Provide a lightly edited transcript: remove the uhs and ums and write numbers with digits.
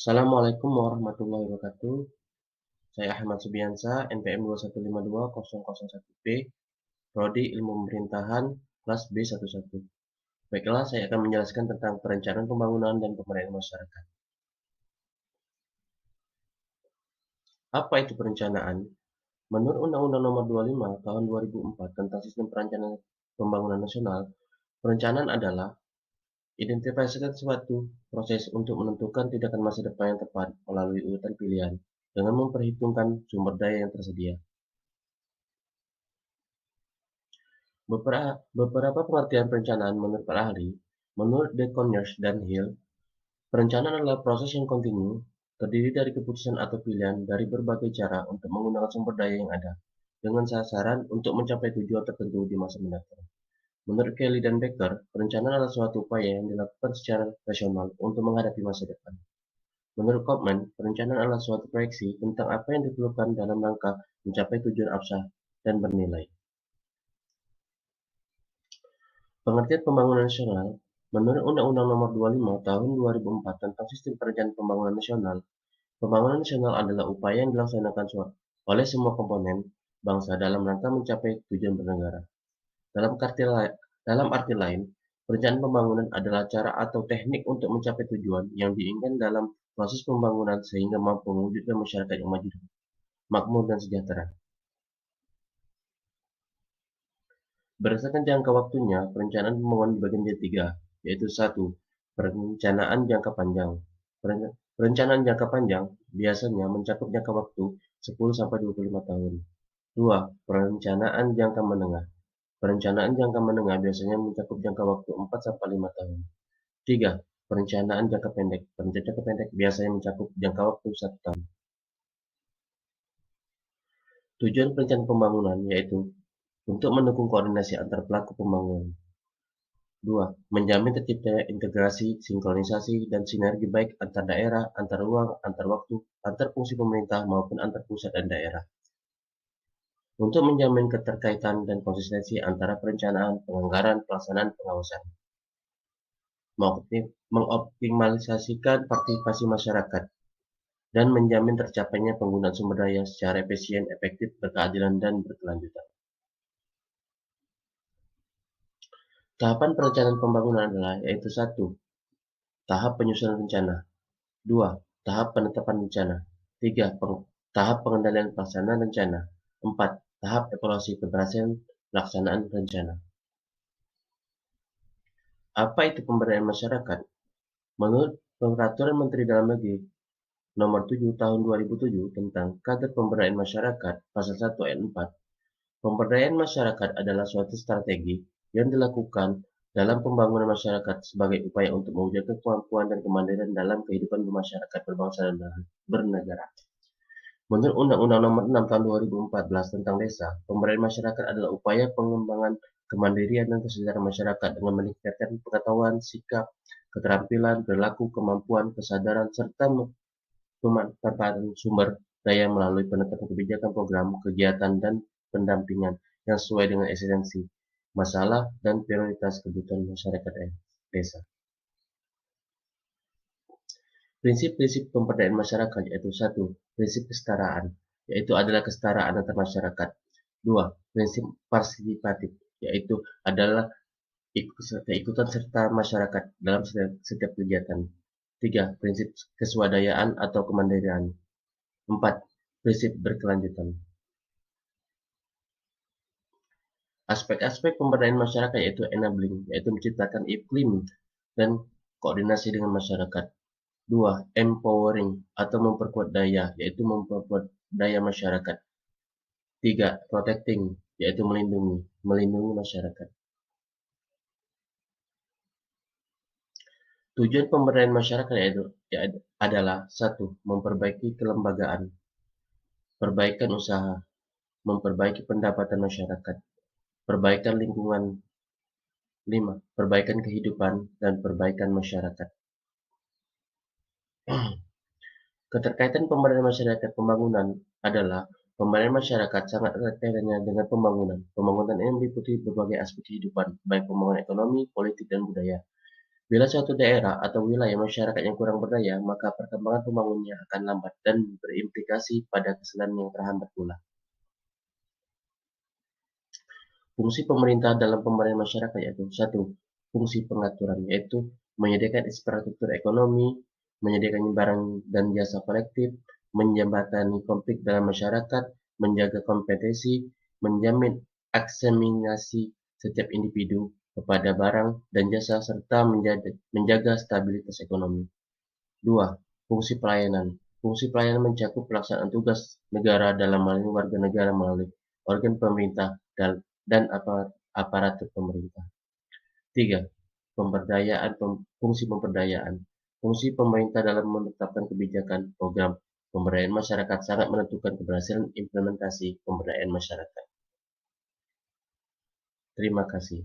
Assalamualaikum warahmatullahi wabarakatuh. Saya Ahmad Subiansa, NPM 2152001P, Prodi Ilmu Pemerintahan, kelas B11. Baiklah, saya akan menjelaskan tentang perencanaan pembangunan dan pemberdayaan masyarakat. Apa itu perencanaan? Menurut Undang-Undang Nomor 25 Tahun 2004 tentang Sistem Perencanaan Pembangunan Nasional, perencanaan adalah identifikasikan suatu proses untuk menentukan tindakan masa depan yang tepat melalui urutan pilihan dengan memperhitungkan sumber daya yang tersedia. Beberapa pengertian perencanaan menurut para ahli, menurut De Conyers dan Hill, perencanaan adalah proses yang kontinu, terdiri dari keputusan atau pilihan dari berbagai cara untuk menggunakan sumber daya yang ada, dengan sasaran untuk mencapai tujuan tertentu di masa mendatang. Menurut Kelly dan Becker, perencanaan adalah suatu upaya yang dilakukan secara rasional untuk menghadapi masa depan. Menurut Kaufman, perencanaan adalah suatu proyeksi tentang apa yang diperlukan dalam rangka mencapai tujuan abstrak dan bernilai. Pengertian pembangunan nasional, menurut Undang-Undang Nomor 25 Tahun 2004 tentang Sistem Perencanaan Pembangunan Nasional, pembangunan nasional adalah upaya yang dilaksanakan oleh semua komponen bangsa dalam rangka mencapai tujuan bernegara. Dalam arti lain, perencanaan pembangunan adalah cara atau teknik untuk mencapai tujuan yang diinginkan dalam proses pembangunan sehingga mampu mewujudkan masyarakat yang maju, makmur, dan sejahtera. Berdasarkan jangka waktunya, perencanaan pembangunan dibagi menjadi tiga, yaitu 1. Perencanaan jangka panjang. Perencanaan jangka panjang biasanya mencakup jangka waktu 10-25 tahun. 2. Perencanaan jangka menengah. Perencanaan jangka menengah biasanya mencakup jangka waktu 4-5 tahun. 3. Perencanaan jangka pendek. Perencanaan jangka pendek biasanya mencakup jangka waktu 1 tahun. Tujuan perencanaan pembangunan yaitu untuk mendukung koordinasi antar pelaku pembangunan. 2. Menjamin terciptanya integrasi, sinkronisasi, dan sinergi baik antar daerah, antar ruang, antar waktu, antar fungsi pemerintah maupun antar pusat dan daerah. Untuk menjamin keterkaitan dan konsistensi antara perencanaan, penganggaran, pelaksanaan, pengawasan. Mengoptimalisasikan partisipasi masyarakat dan menjamin tercapainya penggunaan sumber daya secara efisien, efektif, berkeadilan, dan berkelanjutan. Tahapan perencanaan pembangunan adalah yaitu 1. Tahap penyusunan rencana. 2. Tahap penetapan rencana. 3. Tahap pengendalian pelaksanaan rencana. 4. Tahap evaluasi keberhasilan pelaksanaan rencana. Apa itu pemberdayaan masyarakat? Menurut Peraturan Menteri Dalam Negeri Nomor 7 Tahun 2007 tentang Kader Pemberdayaan Masyarakat, Pasal 1 Ayat 4, pemberdayaan masyarakat adalah suatu strategi yang dilakukan dalam pembangunan masyarakat sebagai upaya untuk mewujudkan kemampuan dan kemandirian dalam kehidupan bermasyarakat, berbangsa, dan bernegara. Menurut Undang-Undang Nomor 6 Tahun 2014 tentang Desa, pemberdayaan masyarakat adalah upaya pengembangan kemandirian dan kesejahteraan masyarakat dengan meningkatkan pengetahuan, sikap, keterampilan, perilaku, kemampuan, kesadaran, serta pemanfaatan sumber daya melalui penetapan kebijakan, program, kegiatan, dan pendampingan yang sesuai dengan esensi, masalah, dan prioritas kebutuhan masyarakat desa. Prinsip-prinsip pemberdayaan masyarakat yaitu 1. Prinsip kesetaraan, yaitu adalah kesetaraan antar masyarakat. 2. Prinsip partisipatif, yaitu adalah keikutan serta masyarakat dalam setiap kegiatan. 3. Prinsip keswadayaan atau kemandirian. 4. Prinsip berkelanjutan. Aspek-aspek pemberdayaan masyarakat yaitu enabling, yaitu menciptakan iklim dan koordinasi dengan masyarakat. 2. Empowering atau memperkuat daya, yaitu memperkuat daya masyarakat. 3. Protecting, yaitu melindungi masyarakat. Tujuan pemberdayaan masyarakat adalah 1. Memperbaiki kelembagaan, perbaikan usaha, memperbaiki pendapatan masyarakat, perbaikan lingkungan. 5. Perbaikan kehidupan dan perbaikan masyarakat. Keterkaitan pemberdayaan masyarakat pembangunan adalah pemberdayaan masyarakat sangat erat kaitannya dengan pembangunan. Pembangunan ini meliputi berbagai aspek kehidupan, baik pembangunan ekonomi, politik, dan budaya. Bila suatu daerah atau wilayah masyarakat yang kurang berdaya, maka perkembangan pembangunannya akan lambat dan berimplikasi pada kesadaran yang terhambat pula. Fungsi pemerintah dalam pemberdayaan masyarakat yaitu satu, fungsi pengaturan yaitu menyediakan infrastruktur ekonomi, menyediakan barang dan jasa kolektif, menjembatani konflik dalam masyarakat, menjaga kompetensi, menjamin akseminasi setiap individu kepada barang dan jasa serta menjaga stabilitas ekonomi. 2. Fungsi pelayanan. Fungsi pelayanan mencakup pelaksanaan tugas negara dalam hal ini warga negara melalui organ pemerintah dan aparatur pemerintah. 3. Fungsi pemberdayaan. Fungsi pemerintah dalam menetapkan kebijakan program pemberdayaan masyarakat sangat menentukan keberhasilan implementasi pemberdayaan masyarakat. Terima kasih.